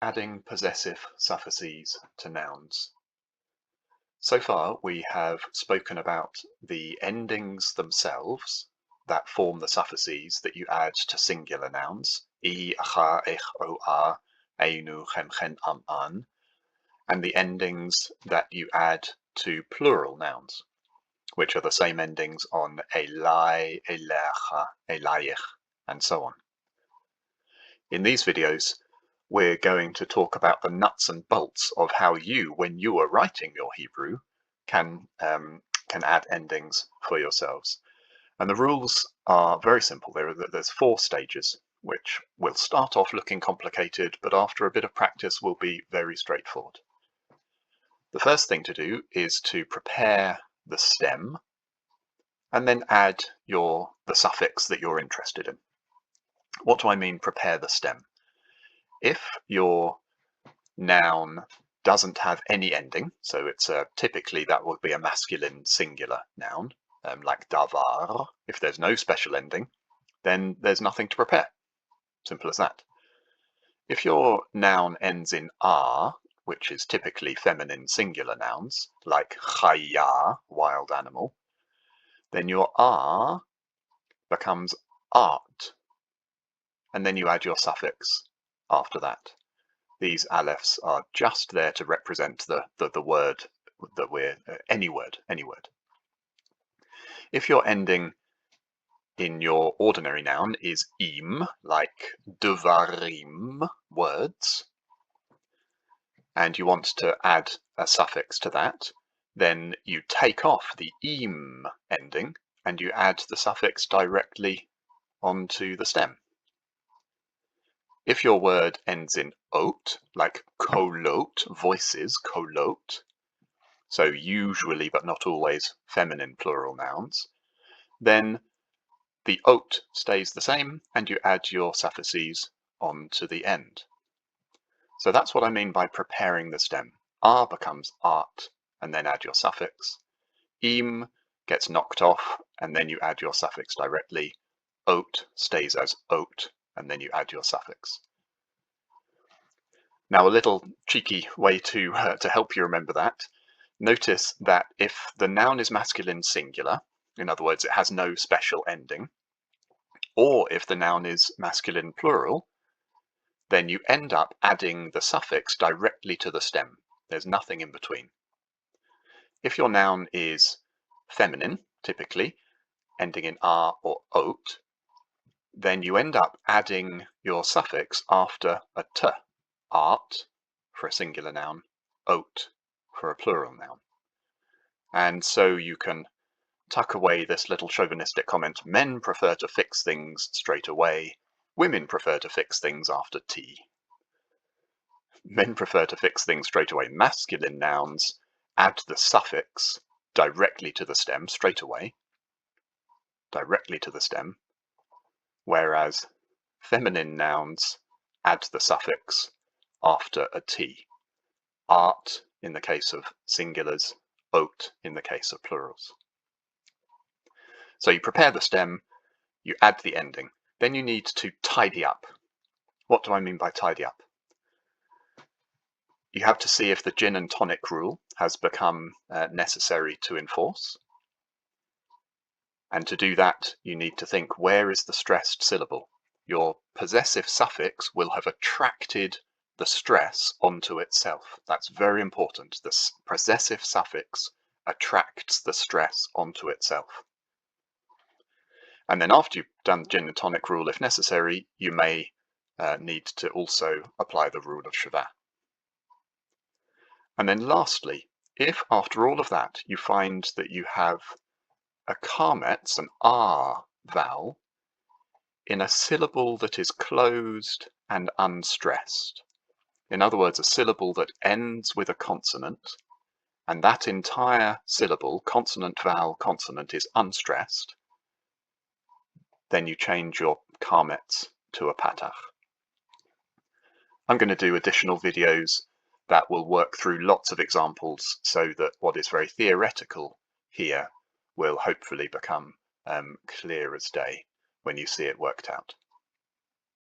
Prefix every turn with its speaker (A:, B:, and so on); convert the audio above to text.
A: adding possessive suffixes to nouns. So far we have spoken about the endings themselves that form the suffixes that you add to singular nouns, I, cha, ich, o, a, einu, chem, chen, an, and the endings that you add to plural nouns, which are the same endings on elai, elecha, elayich, and so on. In these videos, we're going to talk about the nuts and bolts of how you, when you are writing your Hebrew, can add endings for yourselves. And the rules are very simple. There's 4 stages, which will start off looking complicated, but after a bit of practice will be very straightforward. The first thing to do is to prepare the stem and then add the suffix that you're interested in. What do I mean, prepare the stem? If your noun doesn't have any ending, so it's typically that would be a masculine singular noun, like davar. If there's no special ending, then there's nothing to prepare. Simple as that. If your noun ends in "ar", which is typically feminine singular nouns, like chaya, wild animal, then your "ar" becomes art, and then you add your suffix after that. These alephs are just there to represent the word that we're, any word. If your ending in your ordinary noun is im, like devarim, words, and you want to add a suffix to that, then you take off the im ending and you add the suffix directly onto the stem. If your word ends in ot, like kolot, voices, kolot, so usually but not always feminine plural nouns, then the ot stays the same and you add your suffixes onto the end. So that's what I mean by preparing the stem. R becomes art and then add your suffix. Im gets knocked off and then you add your suffix directly. Ot stays as ot and then you add your suffix. Now, a little cheeky way to help you remember that, notice that if the noun is masculine singular, in other words, it has no special ending, or if the noun is masculine plural, then you end up adding the suffix directly to the stem. There's nothing in between. If your noun is feminine, typically, ending in "ar" or "ot", then you end up adding your suffix after a "t", art for a singular noun, "ot" for a plural noun. And so you can tuck away this little chauvinistic comment, men prefer to fix things straight away, women prefer to fix things after tea. Men prefer to fix things straight away. Masculine nouns add the suffix directly to the stem straight away, directly to the stem, whereas feminine nouns add the suffix after a T. Art in the case of singulars, ot in the case of plurals. So you prepare the stem, you add the ending, then you need to tidy up. What do I mean by tidy up? You have to see if the gin and tonic rule has become necessary to enforce. And to do that, you need to think, where is the stressed syllable? Your possessive suffix will have attracted the stress onto itself. That's very important. The possessive suffix attracts the stress onto itself. And then after you've done the gin and tonic rule, if necessary, you may need to also apply the rule of Sheva. And then lastly, if after all of that you find that you have a kametz, an R vowel, in a syllable that is closed and unstressed, in other words, a syllable that ends with a consonant, and that entire syllable, consonant, vowel, consonant, is unstressed, then you change your kametz to a patach. I'm going to do additional videos that will work through lots of examples so that what is very theoretical here will hopefully become clear as day when you see it worked out.